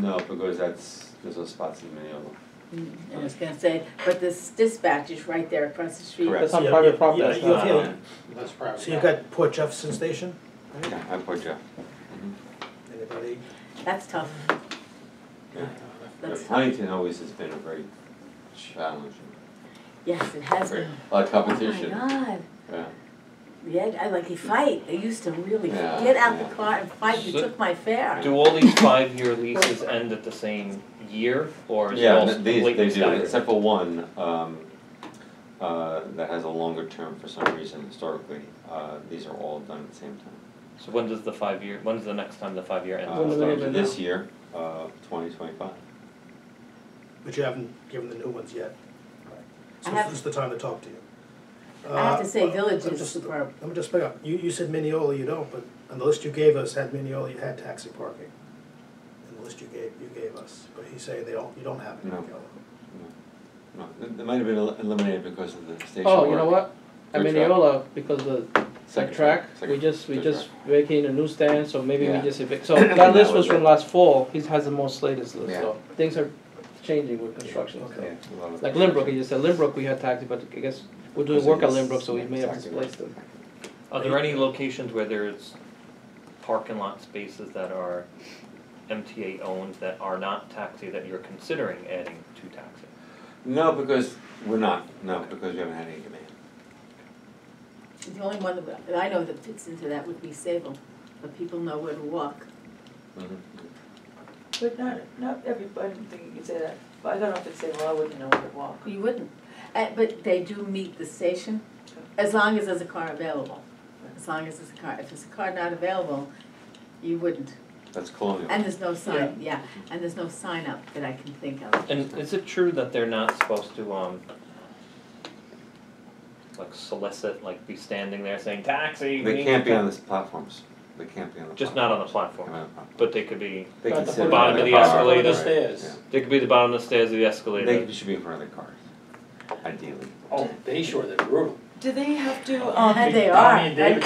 No, because there's those spots in Mineola. And I was gonna say, but this dispatch is right there across the street. Correct. That's on private property. Yeah, That's you not- feel- That's private. So you've got Port Jefferson Station? Yeah, I put Jeff. Anybody? That's tough. Yeah. That's tough. Huntington always has been a very challenging, Yes, it has very, been. a lot of competition. Oh my God. Yeah. Yeah, I like, you fight. They used to really Yeah, get out yeah. the car and fight. You So- took my fare. Do all these 5-year leases end at the same year, or is it Yeah, all these, completely they do, staggered? except for one, that has a longer term for some reason historically. These are all done at the same time. So when does when's the next time the 5-year ends? When do they Starting even this know? year, 2025. But you haven't given the new ones yet. So I have- this is the time to talk to you. I have to say, well, Village let me is just- superb. Let me just pick up, you said Mineola, you don't, but on the list you gave us had Mineola, you had taxi parking. In the list you gave us, but he's saying you don't have it in No. Mineola. No, they might have been eliminated because of the station Oh, work. you know what? At Third track. Mineola, because the Second track, we second- just third vacated track. a newsstand, so maybe we Yeah. just evict. So that list was from last fall. He has the most latest list, Yeah. so things are changing with construction. Okay. So. Yeah, a lot of Like construction. Limbrook, he just said Limbrook we had taxi, but I guess we're doing Because work at it's Limbrook, so we may have taxi displaced work. them. Are there any locations where there's parking lot spaces that are MTA owned that are not taxi that you're considering adding to taxi? No, because we're not, because we haven't had any demand. The only one that I know that fits into that would be Sable, but people know where to walk. But not everybody, I didn't think you could say that, but I don't know if it's saying, well, I wouldn't know where to walk. You wouldn't. But they do meet the station, as long as there's a car available. As long as there's a car. If there's a car not available, you wouldn't. That's Colonial. And there's no sign, yeah, and there's no sign up that I can think of. And is it true that they're not supposed to, like solicit, like be standing there saying taxi? we They need can't to be ta-" on the platforms. They can't be on the Just platform. not on the platform, Can't be on the platform. but they could be, They At can the sit bottom on of the car. escalator. The Right, stairs. yeah. they could be the bottom of the stairs of the They escalator. should be in front of their cars, ideally. Oh, they sure, they're brutal. Do they have to, And they Tommy are. and David.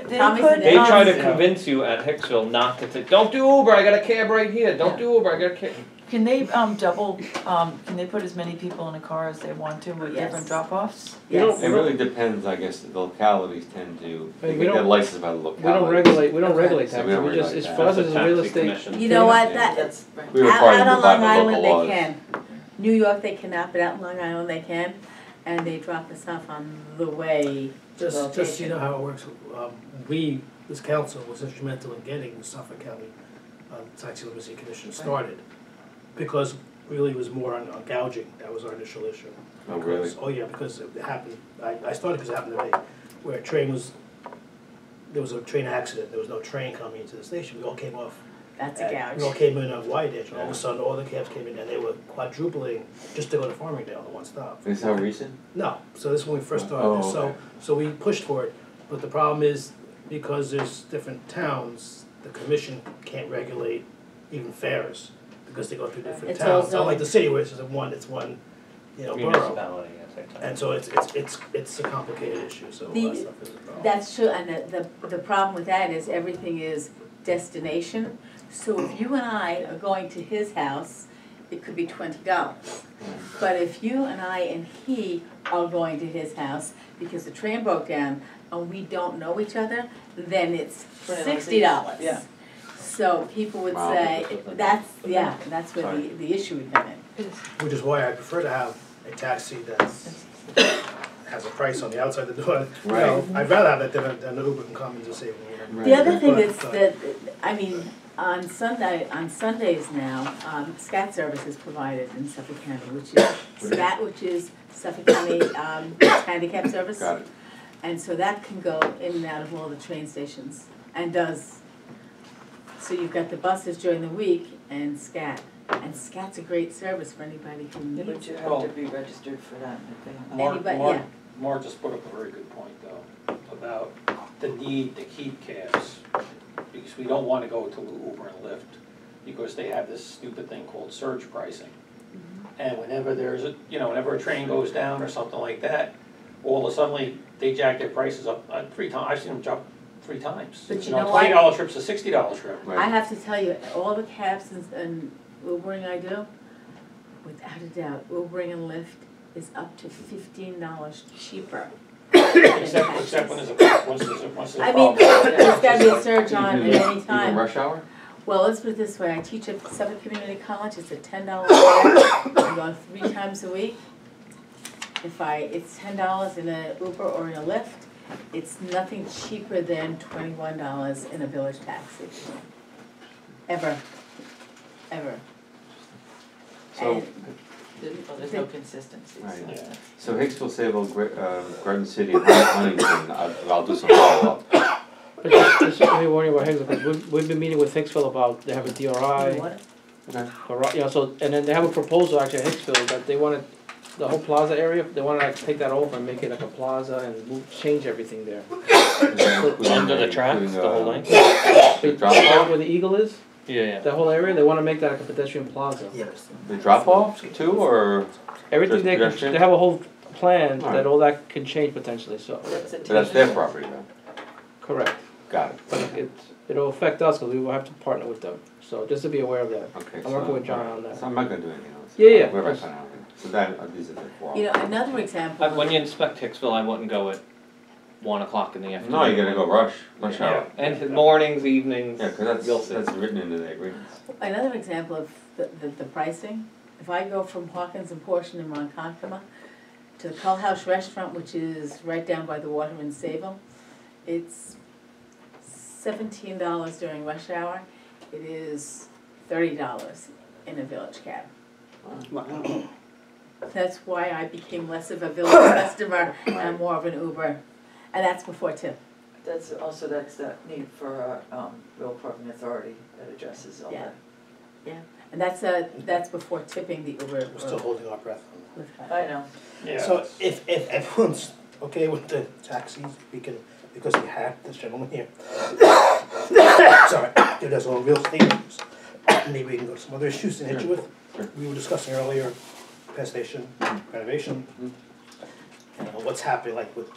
they Tommy's put, and They try to Yeah. convince you at Hicksville not to take, don't do Uber, I got a cab right here, don't do Uber, I got a cab. can they can they put as many people in a car as they want to with Yes. different drop-offs? Yes. It really depends, I guess, the localities tend to, they we get their don't- license by the We localities. don't regulate Okay. taxi, So we don't we just, regulate it's that. for us That's as a a real taxi estate. commission. You know what, Yeah. that, That's right. We require out them to on abide Long by local Island laws. they can. New York they cannot, but out in Long Island they can, and they drop us off on the way to the Just so location. you know how it works, this council was instrumental in getting the Suffolk County Taxi Limousine Commission started. Because really it was more on gouging, that was our initial issue. Oh, really? Because- Oh, yeah, because it happened, I started because it happened to me, where there was a train accident, there was no train coming into the station, we all came off. That's a We all gouge. came in on Whitedge, and all of Yeah. a sudden, all the cabs came in, and they were quadrupling just to go to Farmingdale in one stop. Is that recent? No, so this is when we first Oh, started this, okay. so we pushed for it, but the problem is, because there's different towns, the commission can't regulate even fares, because they go through different It's towns, also- unlike the city where it's just one, borough. Municipality, I think. And so it's a complicated issue, so all The- that stuff is a problem. That's true, and the problem with that is everything is destination. So if you and I are going to his house, it could be $20. But if you and I and he are going to his house because the train broke down and we don't know each other, then it's $60. Yeah. So people would Wow. say, that's where the issue would come in. Which is why I prefer to have a taxi that's, has a price on the outside the door. You know, Right. I'd rather have that than the Uber can come and just save me. Right. The other thing But- that's, I mean, on Sundays now, SCAT service is provided in Suffolk County, which is SCAT, which is Suffolk County Handicap Service. Got it. And so that can go in and out of all the train stations, and does. So you've got the buses during the week and SCAT. And SCAT's a great service for anybody who Yeah, needs but you it. have to be registered for that, I think. Anybody- Mark, yeah. Mark just brought up a very good point though, about the need to keep cabs. Because we don't wanna go to Uber and Lyft, because they have this stupid thing called surge pricing. And whenever there's whenever a train goes down or something like that, all of a sudden they jack their prices up 3 times. I've seen them jump 3 times. But you know what? $20 trip's a $60 trip. I Right. have to tell you, all the cabs and Ubering I do, without a doubt, Ubering and Lyft is up to $15 cheaper. Except when there's a, once there's a I mean, problem. there's gotta be a surge on at any Even time. rush hour? Well, let's put it this way, I teach at Suffolk Community College, it's a $10 fare, I go 3 times a week. It's $10 in a Uber or in a Lyft, it's nothing cheaper than $21 in a village taxi. Ever, ever. So, And Well, there's no consistency, Right. so. Yeah. so Hicksville, Sable, Garden City, and Huntington, I'll do some follow-up. But just let me warn you about Hicksville, because we've been meeting with Hicksville about, they have a you know DRI, what? you know, so, and then they have a proposal actually at Hicksville that they wanted, the whole plaza area, they wanna like take that over and make it like a plaza and change everything there. Under the tracks, the whole length? The drop Right off, where the Eagle is, Yeah, that whole area, they wanna make that like a pedestrian plaza. Yes. the drop off too, or, Everything Just they pedestrian? they have a whole plan Alright. that all that can change potentially, so, That's a but that's their tangent. property then? correct. Got it. But it'll affect us, cause we will have to partner with them, so just to be aware of that. Okay. I'm working with John on that. So I'm not gonna do anything else. Yeah, yeah. Where am I find out? So that, these are the 4 You know, another example. when you inspect Hicksville, I wouldn't go at 1 o'clock in the afternoon. No, you're gonna go rush hour. And mornings, evenings, Yeah, cause you'll that's, see. that's written into the agreements. Another example of the pricing, if I go from Hawkins and Portion in Ronkonkoma to the Cull House Restaurant, which is right down by the water in Sable, it's $17 during rush hour. It is $30 in a village cab. That's why I became less of a village customer and more of an Uber, and that's before tip. That's that need for a real parking authority that addresses all Yeah. that. And that's before tipping the Uber. We're still holding our breath on Lyft. I know. Yeah. So if everyone's okay with the taxis, we can, because we have this gentleman here. Sorry, who does all real estate issues. Maybe we can go to some other issues and hit you with. Sure. We were discussing earlier, Penn Station renovation. And what's happening, like with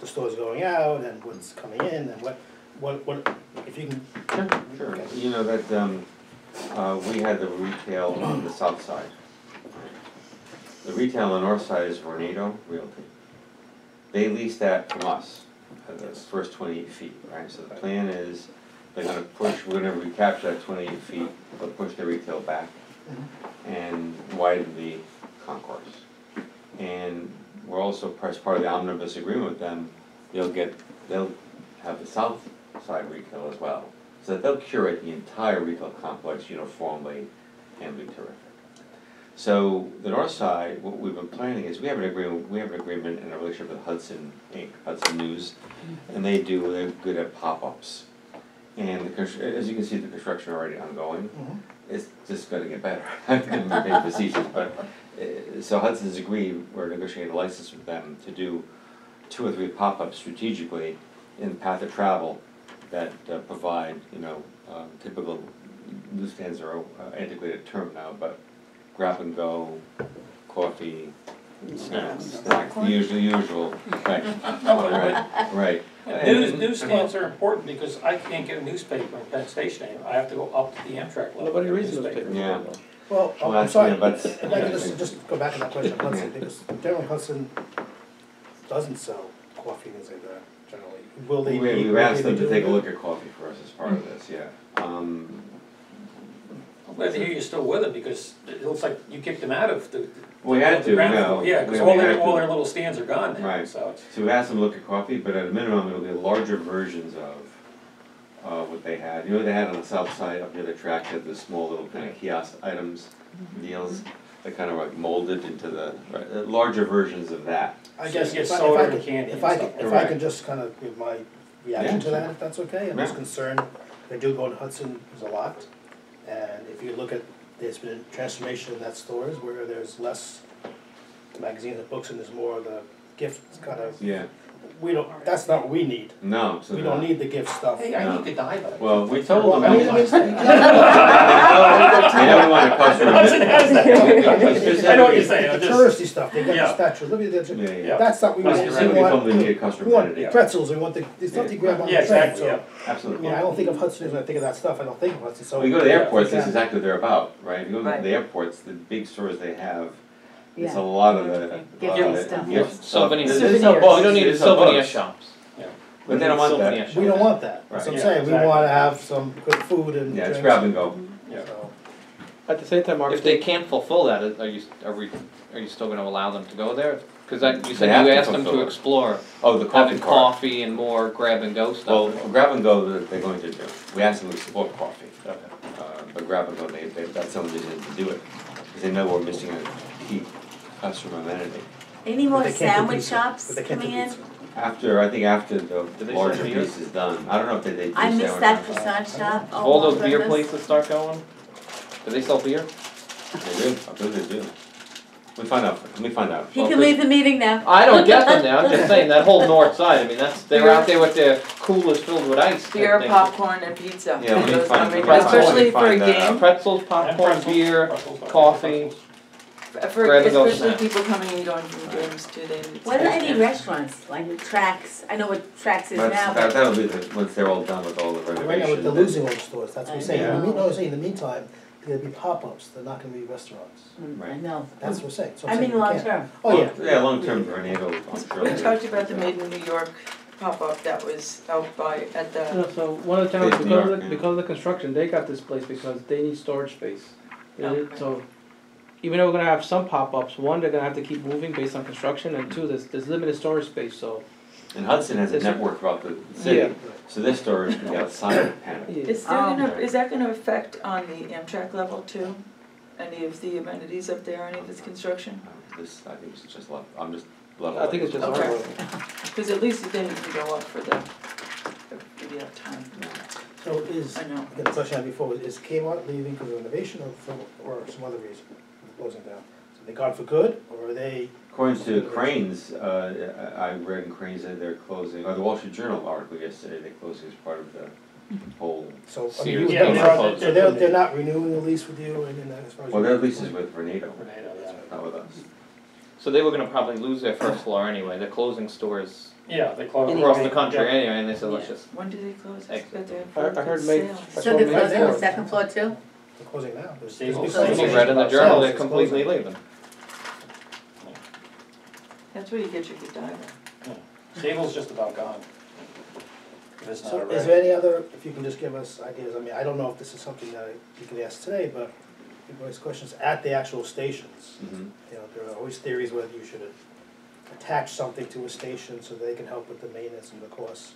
the stores going out and what's coming in and what, if you can. Sure. Okay. You know that, we had the retail on the south side. The retail on the north side is Vornado Realty. They lease that from us, those first 28 feet, right? So the plan is, they're gonna push, we're gonna recapture that 28 feet, they'll push the retail back and widen the concourse. And we're also, as part of the omnibus agreement with them, they'll have the south side retail as well. So that they'll curate the entire retail complex uniformly and be terrific. So the north side, what we've been planning is, we have an agreement and a relationship with Hudson Inc., Hudson News, and they're good at pop-ups. And as you can see, the construction already ongoing. It's just gonna get better. I'm being facetious, but, so Hudson's agreed, we're negotiating a license with them to do 2 or 3 pop-ups strategically in path of travel that provide, typical newsstands are an antiquated term now, but grab and go, coffee, snacks, the usual, right. Newsstands are important because I can't get a newspaper in Penn Station anymore. I have to go up to the Amtrak level. Nobody to get a reads newspapers. Yeah. Well, Well, I'm that's- sorry, yeah, but- if I can just go back to that question, Hudson, because generally Hudson doesn't sell coffee and things like that, generally. Will they? We've asked them to take a look at coffee for us as part of this, yeah. I'm glad to hear you're still with them because it looks like you kicked them out of the. We had the to, ground no. floor. Yeah, because We all had their to. little stands are gone now, Right. so. So we asked them to look at coffee, but at a minimum, it'll be larger versions of what they had. You know, they had on the south side up near the track, had the small little kind of kiosk items, deals, that kind of like molded into the, larger versions of that. I So guess you get if I soda could- and candy if and I stuff. could- If I Correct. can just kind of give my reaction to Yeah, that, if that's okay, I'm Yeah. just concerned, I do go to Hudson, there's a lot. And if you look at, there's been a transformation in that stores where there's less magazines and books and there's more of the gift kind of, Yeah, that's not what we need. no, so. We don't need the gift stuff. Hey, I need to die by. Well, we told them. Well, I mean, They don't want a customer. Hudson has that. I know what you're saying, I'm The just, touristy stuff, they got Yeah. the statues, let me, Yeah, yeah. that's not, we want, Specifically we from the want, need a customer we want amenity. pretzels, we want the stuff you grab on the yeah, train, exactly, yeah. so. Absolutely. I don't think of Hudson as when I think of that stuff, I don't think of Hudson, so. When you go to the Yeah, airports, that's yeah. exactly what they're about, right? If you go to Right. the airports, the big stores they have, it's Yeah. a lot of the. Gift lot of the stuff. gift stuff. Souvenir. There's Souvenirs. a buzz, You don't need there's a souvenir buzz. shops. But they don't want Souvenir that. shops. We don't want that, that's what I'm Right. saying, we Yeah, wanna exactly. have some good food and Yeah, drinks. it's grab and go. Yeah. So, At the same time, Mark, If they can't fulfill that, are you still gonna allow them to go there? Cause that, you They said have you to asked them fulfill to it. explore Oh, the coffee having cart. coffee and more grab and go Well, stuff. grab and go, they're going to do. We asked them to explore coffee. Okay. But grab and go, that's some reason to do it. Because they know we're missing a key customer amenity. Any more But they can't do sandwich pizza. shops But they can't do coming in? pizza. I think after the Did they larger sell beer? piece is done, I don't know if they do I missed that sandwiches. croissant shop, oh All my those beer goodness. places start going? Do they sell beer? They do, I believe they do. Let me find out. He Well, can this- leave the meeting now. I don't get them now, I'm just saying, that whole north side, I mean, they're out there with their coolers filled with ice. type Beer, thing. popcorn, and pizza. Yeah, let me Those- find- I mean, let me especially for a find that game, out. Pretzels, And popcorn, pretzels. beer, Pretzels, coffee. for, Grab and go especially snacks. people coming and going from games too, they need. What are snacks. any restaurants, like Tracks, I know what Tracks is now, That'll be once they're all done with all the Right renovations. now, with the losing home stores, that's what we're saying, Yeah. in the meantime, there'll be pop-ups, they're not gonna be restaurants, I know. that's what we're saying, so I'm I saying mean, we long can't. term. Oh, yeah. Yeah, long-term tornado, I'm sure. We talked about the Made in New York pop-up that was out by, at you the, know, so one of the towns, Based in because New of York, the, yeah. because of the construction, they got this place because they need storage space. They Oh, need- okay. So, even though we're gonna have some pop-ups, one, they're gonna have to keep moving based on construction, and two, there's limited storage space, so. And Hudson has a There's- network throughout the Yeah. city, so this storage can be outside of the panel. Yeah. is there gonna, is that gonna affect on the Amtrak level too? Any of the amenities up there, any of this construction? This, I think it's just level, I'm just level. I think it's just Okay. our, Cause at least then you can go up for the, if you have time, So is, I know. the question I had before, is Kmart leaving because of renovation or some other reason, closing down? So they gone for good, or are they, According to Cranes, I read in Cranes that they're closing, or the Wall Street Journal article yesterday, they're closing as part of the whole. so, I mean, Sears you, Yeah, They're they're- closed. so they're not renewing the lease with you, and then as far as. Well, their lease is with Vornado, Tornado, yeah. not with us. So they were gonna probably lose their first floor anyway, they're closing stores Yeah, they close. across the country anyway, and they said, let's just, When do they close? I expect they I have heard good May. sales. I So saw they're May closing the 4th. second floor too? They're closing now. There's Staples. big Staples. you conversation read in the about journal, sales, they're it's completely closing. leaving. That's where you get your good diver. Stable's just about gone. If it's not So already. is there any other, if you can just give us ideas, I mean, I don't know if this is something that you can ask today, but people ask questions at the actual stations. Mhm. You know, there are always theories whether you should attach something to a station so they can help with the maintenance and the costs.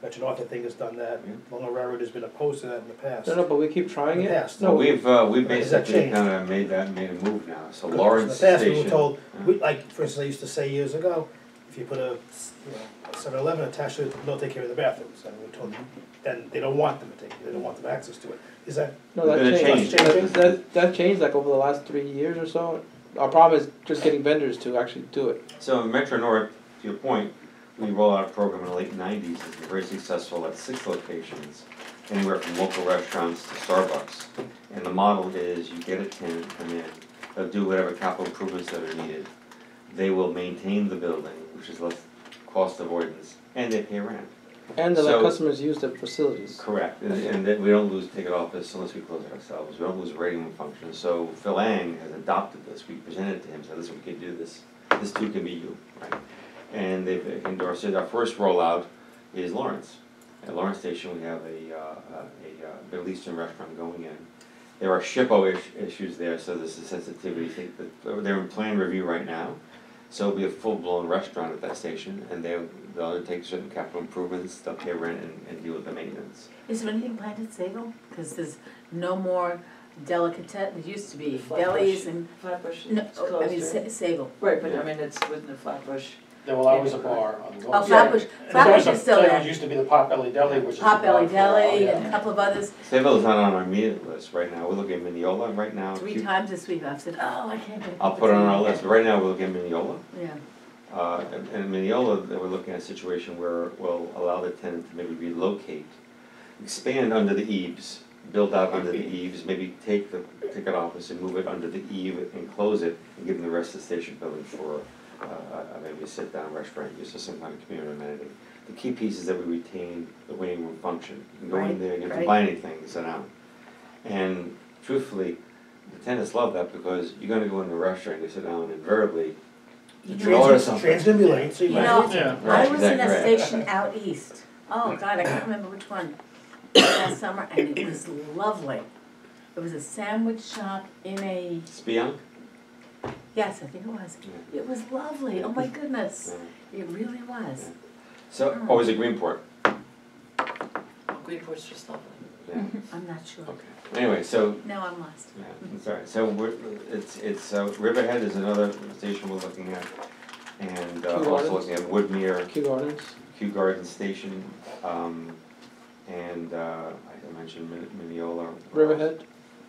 Metro North, I think, has done that, Yeah. Long Railroad has been opposed to that in the past. No, but we keep trying In the it. past. No, we've Does that basically change? kinda made a move now, so In Lawrence the past, we were Station. told, like, for instance, I used to say years ago, if you put a 7-Eleven attached to it, they'll take care of the bathrooms, and we were told, then they don't want them to take, they don't want them access to it. Is that, No, that Then it changed. changed. That changed like over the last 3 years or so. Our problem is just getting vendors to actually do it. So in Metro North, to your point, we rolled out a program in the late nineties, it's been very successful at 6 locations, anywhere from local restaurants to Starbucks. And the model is you get a tenant, come in, they'll do whatever capital improvements that are needed. They will maintain the building, which is less cost avoidance, and they pay rent. And to let So- customers use the facilities. Correct, and then we don't lose ticket office unless we close it ourselves, we don't lose rating room function. So Phil Ang has adopted this, we presented it to him, said, listen, we can do this, this too can be you, right? And they've endorsed it, our first rollout is Lawrence. At Lawrence Station, we have a Middle Eastern restaurant going in. There are SHPO issues there, so there's a sensitivity, they're in plan review right now. So it'll be a full-blown restaurant at that station, and they'll undertake certain capital improvements, they'll pay rent and deal with the maintenance. Is there anything planned at Sable? Because there's no more delicatessen, there used to be Flatbush. delis and, Flatbush no, is I closed, mean, right? Sable. Right, but I mean, it's within the Flatbush. There will always a bar on the. Oh, Flatbush, Flatbush is still It there. used to be the Potbelly Deli, which is. Potbelly the bar for a while, Deli yeah. and a couple of others. Sayville's not on our immediate list right now, we're looking at Mineola right now. 3 times this week I've said, oh, I can't get. I'll put it on our list, but right now we're looking at Mineola. Yeah, And in Mineola, we're looking at a situation where we'll allow the tenant to maybe relocate, expand under the eaves, build out under the eaves, maybe take the ticket office and move it under the eave and close it, and give them the rest of the station building for, maybe a sit-down restaurant use or some kind of community amenity. The key piece is that we retain the waiting room function. You can go in Right, there, you don't have right. to buy anything, sit down. And truthfully, the tenants love that because you're gonna go in the restaurant, you sit down, and invariably, you order something. Train's gonna be late, so you You might know, as well. Yeah. I Right, was in a exactly right. station out east, oh God, I can't remember which one, last summer, and it was lovely. It was a sandwich shop in a, Spionk? yes, I think it was. Yeah. It was lovely, oh my goodness, Yeah. it really was. So, or was it Greenport? Greenport's just lovely. Yeah, I'm not sure. okay. Anyway, so, No, I'm lost. yeah, that's all right. So it's Riverhead is another station we're looking at. And Kew also Gardens? looking at Woodmere, Kew Gardens. Kew Garden Station, and I mentioned Mineola. Riverhead.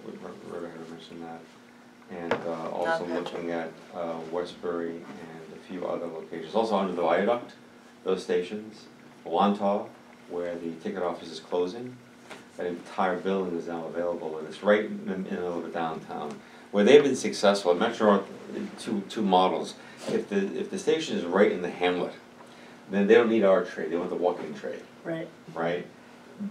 Riverhead, I mentioned that. And also Not looking at Westbury and a few other locations. Also under the viaduct, those stations. Wantagh, where the ticket office is closing. That entire building is now available, and it's right in the middle of the downtown. Where they've been successful, Metro, two models. If the station is right in the hamlet, then they don't need our trade, they want the walk-in trade, Right. right?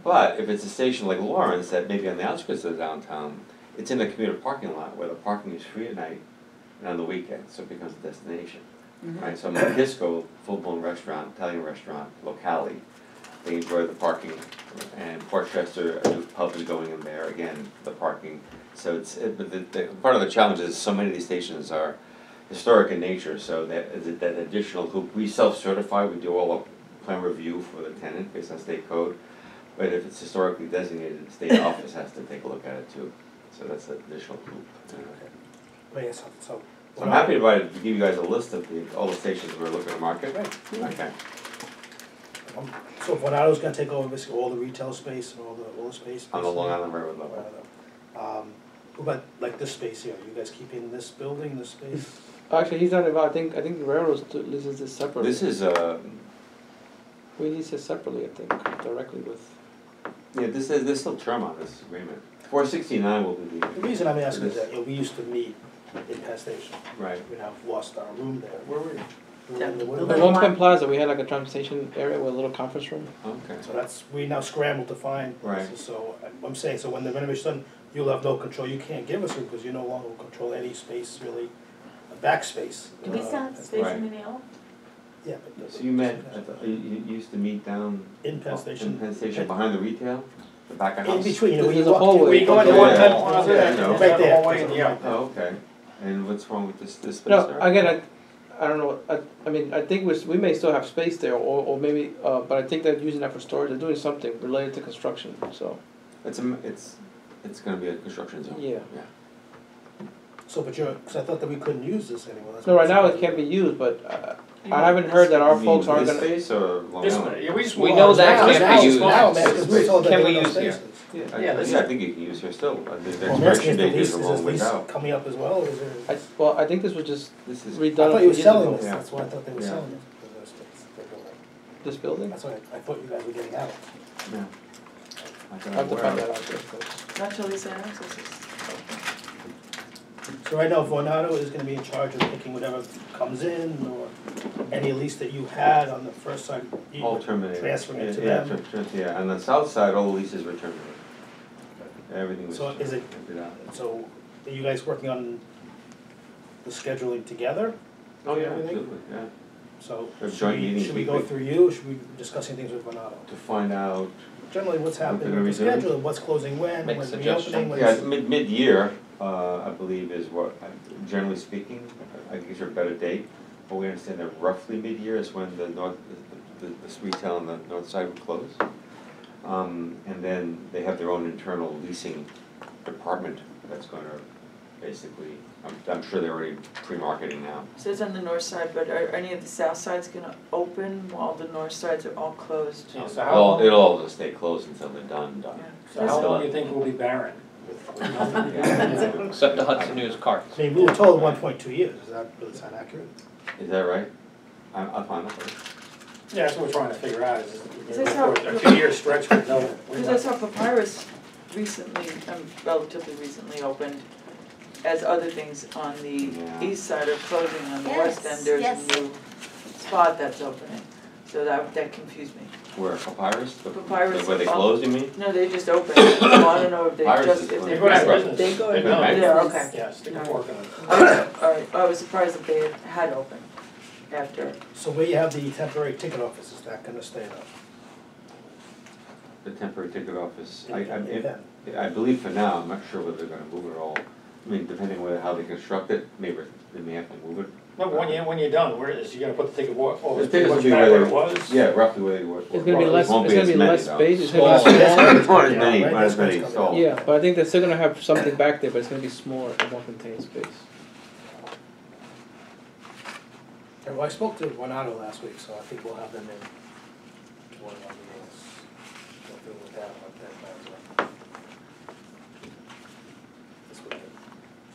But if it's a station like Lawrence, that may be on the outskirts of the downtown, it's in a commuter parking lot where the parking is free at night and on the weekend, so it becomes a destination. Right, so Kisco, full-blown restaurant, Italian restaurant, locale, they enjoy the parking, and Portchester, a new pub is going in there, again, the parking. So but part of the challenge is so many of these stations are historic in nature, so that additional hoop, we self-certify, we do all the plan review for the tenant based on state code. But if it's historically designated, the state office has to take a look at it too, so that's an additional hoop. But yes, so. So I'm happy to give you guys a list of all the stations we're looking to market. Right. Okay. So Vornado's gonna take over basically all the retail space and all the space? On the Long basically? Island Railroad level. What about like this space here, you guys keeping this building, this space? Actually, he's not involved. I think the railroad leases this separately. This is, We lease it separately, I think, directly with. yeah, there's still term on this agreement. 469 will be The the, reason I'm asking is that, you know, we used to meet in Penn Station, right. we now lost our room there. Where were you? We were in the The The little One one. Penn Plaza, we had like a transportation area with a little conference room. Okay. So that's, we now scramble to find Right. places, so I'm saying, so when the renovation's done, you'll have no control, you can't give us room, because you no longer control any space really, a backspace. Do we still have space Right. in Mineola? Yeah, but. So you met, you used to meet down In Penn in Station. Penn Station behind the retail, the back of In house? between, you know, when There's you a walk. hallway. We go into Yeah, one yeah, Penn yeah. Plaza, Yeah, and no. there's Right that there. hallway in the Oh, okay. And what's wrong with this space No, there? again, I don't know, I mean, I think we may still have space there, or maybe, but I think they're using that for storage, they're doing something related to construction, so, It's gonna be a construction zone. yeah. So, but because I thought that we couldn't use this anymore. that's No, what right now I'm it can't be used, but I haven't heard that our You folks mean aren't this gonna. space or Long This, Island? yeah, we just. We know that now- can't now be it's used. fine. Now, man, because we were told that Can there we were no use here? spaces. Yeah, this I is- think you can use here still. The Well, I'm expiration asking if the date lease, is a is long this ways lease out. coming up as well, or is there? Well, I think this was just This is, redone I thought a you few were years selling ago, this, Yeah. that's why I thought they were Yeah. selling it, because of the space, they're building. this building. That's why I thought you guys were getting out. yeah. I I can have to aware find of that it. out there first. Not till these accesses. So right now, Vornado is gonna be in charge of picking whatever comes in, or any lease that you had on the first side, you All terminated. transferring it to Yeah, them. yeah, on the south side, all the leases were terminated. Everything was. So is it- emptied out. So, are you guys working on the scheduling together? Oh, yeah, everything? absolutely, yeah. So, We have should joint we, meetings should we go weekly. through you, or should we be discussing things with Vornado? To find out, Generally, what's What happening they're with the gonna be doing? schedule, what's closing when, Make when's suggestions. reopening, yeah, when's. mid-year, I believe is what, generally speaking, I think is your better date. But we understand that roughly mid-year is when the this retail on the north side would close. And then they have their own internal leasing department that's gonna basically, I'm sure they're already pre-marketing now. It says on the north side, but are any of the south sides gonna open while the north sides are all closed? Yeah, so how long, It'll all just stay closed until they're done. Yeah. so how long do you think we'll be barren? Yeah. Except the Hudson News carts. I mean, we were told 1.2 years, is that really sound accurate? Is that right? I'll find out. Yeah, that's what we're trying to figure out, is this how- a 2-year stretch with no Because I window. saw Papyrus relatively recently opened, as other things on the Yeah. east side are closing, on the west Yes, end, there's yes. a new spot that's opening. So that confused me. Where, Papyrus? Papyrus. Where they closed, you mean? No, they just opened, well, I don't know if they Papyrus just, is if when they. They're going out of bankrupt. business. They go They've in been business. Yeah, okay. Yeah, stick a fork in it. Alright, I was surprised that they had opened after. So where you have the temporary ticket office, is that gonna stay though? The temporary ticket office, Yeah. I believe for now, I'm not sure whether they're gonna move it at all. I mean, depending on how they construct it, maybe they may have to move it. No, but when you're done, where is, you gonna put the ticket, The pretty tickets will much be back where where they, it was? yeah, roughly where they were. It's gonna be Well, less, it won't it's gonna as be many, less though. space, it's gonna Not be smaller. as many, Right, not as that's many coming sold. out. Yeah, but I think they're still gonna have something back there, but it's gonna be smaller, a more contained space. And well, I spoke to Renato last week, so I think we'll have them in one of our meetings. We'll deal with that, what that plans are. This weekend,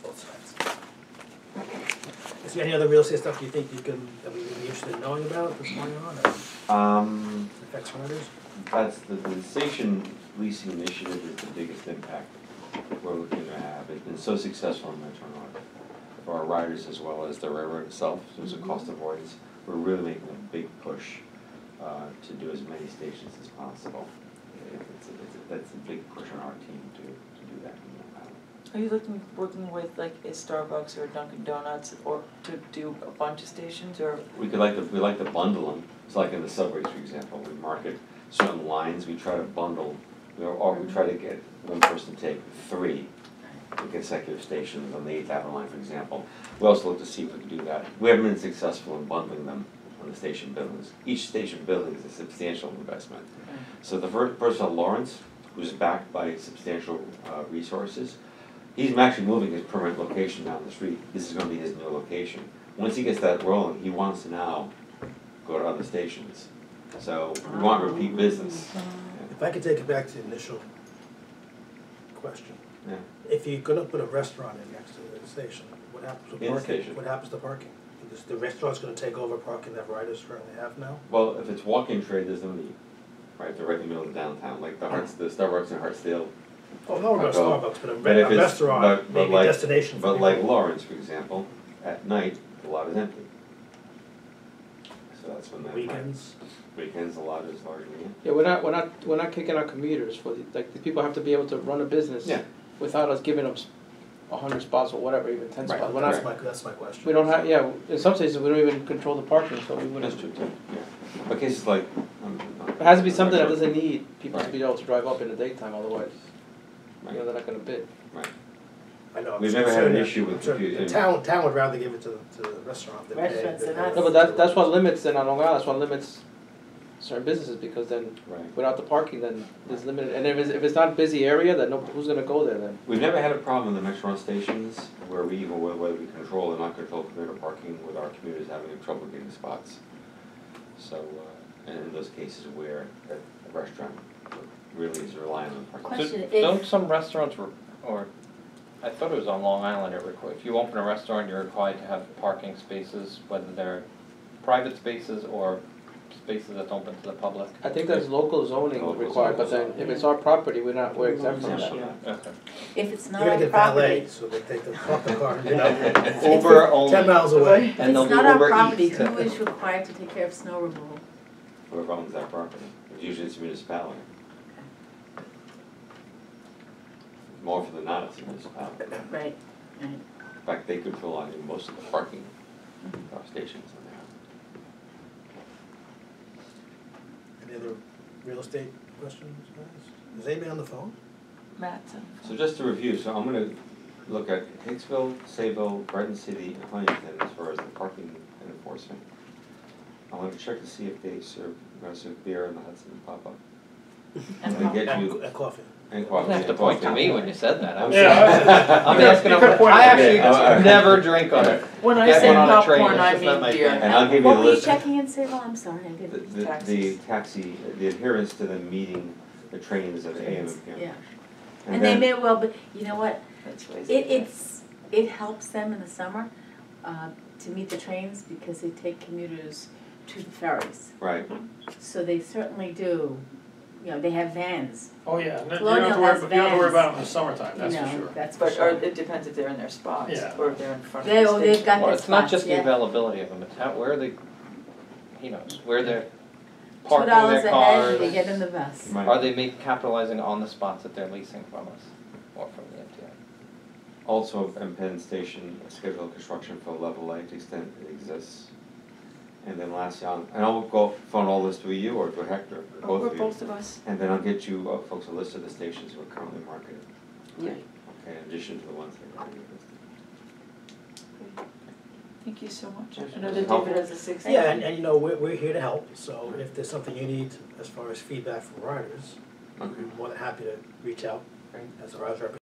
both sides. Is there any other real estate stuff you think that we would be interested in knowing about that's going on, or affects renters? That's the station leasing initiative is the biggest impact we're looking to have. It's been so successful in Metro North for our riders as well as the railroad itself. There's a cost avoidance. We're really making a big push to do as many stations as possible. That's a big push on our team to do that. Are you working with like a Starbucks or a Dunkin' Donuts or to do a bunch of stations or? We like to bundle them. It's like in the subways, for example, we market certain lines, we try to bundle, or we try to get one person to take 3 consecutive stations on the 8th Avenue line, for example. We also look to see if we can do that. We haven't been successful in bundling them on the station buildings. Each station building is a substantial investment. So the first person on Lawrence, who's backed by substantial resources, he's actually moving his permanent location down the street. This is gonna be his new location. Once he gets that rolling, he wants to now go to other stations. So we want repeat business. If I could take it back to the initial question. Yeah. If you're gonna put a restaurant in next to the station, what happens with In the parking? station. What happens to parking? Is the restaurant's gonna take over parking that riders currently have now? Well, if it's walk-in trade, there's no need, right? They're right in the middle of downtown, like the Starbucks in Hartsdale. Oh, no, about Well, Starbucks, but a but if it's- restaurant, but maybe a like- destination for But like people. Lawrence, for example, at night, the lot is empty. So that's when that. Weekends. Weekends, a lot is largely empty. Yeah, we're not kicking out commuters for the people have to be able to run a business Yeah. without us giving them 100 spots or whatever, even 10 Right, spots. We're That's not, my question. we don't have, yeah, in some cases, we don't even control the parking, so we wouldn't. That's true too, yeah. But cases like. It has to be something that doesn't need people to be able to drive up in the daytime, otherwise, you know, they're not gonna bid. Right. I know. I'm We've just never had an concerned issue that- with I'm sure confusion. The town would rather give it to the restaurant than pay. Restaurants are not- No, but that's what limits, then on Long Island, that's what limits certain businesses, because then Right. without the parking, then there's limited, and if it's not a busy area, then who's gonna go there then? We've never had a problem in the Metro stations where we even, whether we control or not control commuter parking with our commuters having trouble getting spots. So, and in those cases where a restaurant really is relying on parking. Question, Don't if, some restaurants, or, I thought it was on Long Island, if you open a restaurant, you're required to have parking spaces, whether they're private spaces or spaces that's open to the public. I think that's local zoning Local required, but then zoning. if it's our property, we're exempt from Exempt that. from that. Okay. if it's not You're gonna our get valet, property, so they take the car, you know, Uber only. 10 miles away. if And it's they'll do not our Uber property, Eats. who is required to take care of snow removal? Whoever owns that property, usually it's a municipality. More often than not, it's a municipality. Right, right. In fact, they control, I think, most of the parking stations in there. Any other real estate questions, guys? Is anybody on the phone? Mattson. So just to review, so I'm gonna look at Hicksville, Sayville, Brighton City, and Huntington as far as the parking and enforcement. I want to check to see if they serve, gonna serve beer in the Hudson pop-up. And And get you, And coffee. and You coffee. didn't have to and point to coffee. me when you said that. I'm Yeah, I'm asking, You could've pointed I at me. actually Okay. never drink on it. When I Get say one on a train, popcorn, it's I just not mean my beer. thing. And I'll give you What the were you list. checking in, Sable? I'm sorry, I The, didn't. the Taxis. taxi, the adherence to the meeting, the trains at AM and PM. Yeah, and they then- may well, but you know what, That's what it helps them in the summer, to meet the trains because they take commuters to the ferries. Right, So they certainly do you know, they have vans, Oh, yeah, you don't Colonial have to worry, has you don't have to worry vans. about them in the summertime, you that's for know, sure. that's for But, or sure. it depends if they're in their spots, Yeah. or if they're in front of They, the oh, they've station. got Well, the it's not just spots, the yeah. availability of them, it's how, where they, he knows, where they're $2 parking a their head, cars. they get in the bus. You might- Are they capitalizing on the spots that they're leasing from us, or from the MTA? Also, in Penn Station, scheduled construction for level A to the extent it exists. And then lastly, and I'll go phone all this to you or to Hector, or both Or of you. both of us. And then I'll get you folks a list of the stations we're currently marketing, Yeah. okay, in addition to the ones that are already listed. Thank you so much. Yes, I know was that it helpful? David has a six. Yeah, and you know, we're here to help, so if there's something you need as far as feedback from riders, Okay. I'm more than happy to reach out Great. as a rider representative.